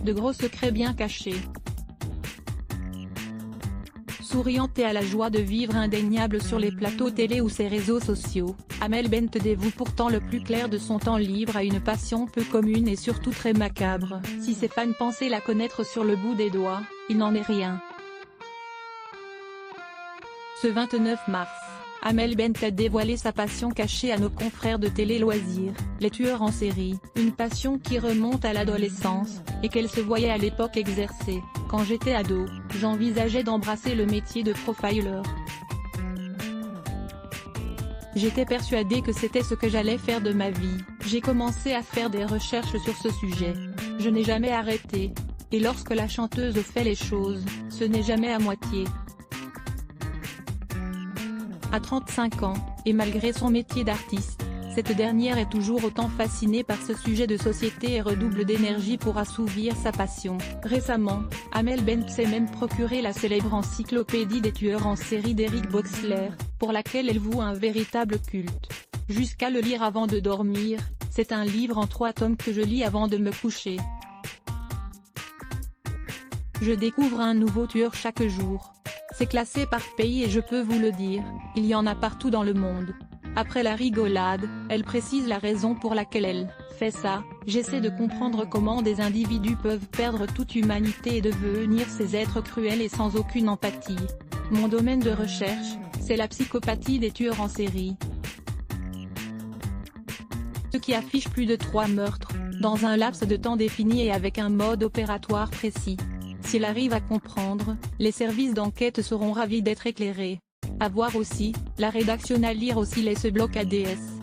de gros secrets bien cachés. Souriante et à la joie de vivre indéniable sur les plateaux télé ou ses réseaux sociaux, Amel Bent dévoue pourtant le plus clair de son temps libre à une passion peu commune et surtout très macabre. Si ses fans pensaient la connaître sur le bout des doigts, il n'en est rien. Ce 29 mars, Amel Bent a dévoilé sa passion cachée à nos confrères de Télé Loisirs, les tueurs en série, une passion qui remonte à l'adolescence, et qu'elle se voyait à l'époque exercer. Quand j'étais ado, j'envisageais d'embrasser le métier de profiler. J'étais persuadée que c'était ce que j'allais faire de ma vie. J'ai commencé à faire des recherches sur ce sujet. Je n'ai jamais arrêté. Et lorsque la chanteuse fait les choses, ce n'est jamais à moitié. À 35 ans, et malgré son métier d'artiste, cette dernière est toujours autant fascinée par ce sujet de société et redouble d'énergie pour assouvir sa passion. Récemment, Amel Bent s'est même procuré la célèbre encyclopédie des tueurs en série d'Eric Boxler, pour laquelle elle voue un véritable culte. Jusqu'à le lire avant de dormir, c'est un livre en 3 tomes que je lis avant de me coucher. Je découvre un nouveau tueur chaque jour. C'est classé par pays et je peux vous le dire, il y en a partout dans le monde. Après la rigolade, elle précise la raison pour laquelle elle fait ça. J'essaie de comprendre comment des individus peuvent perdre toute humanité et devenir ces êtres cruels et sans aucune empathie. Mon domaine de recherche, c'est la psychopathie des tueurs en série. Ceux qui affichent plus de 3 meurtres, dans un laps de temps défini et avec un mode opératoire précis. S'il arrive à comprendre, les services d'enquête seront ravis d'être éclairés. À voir aussi, la rédaction à lire aussi les ce bloc ADS.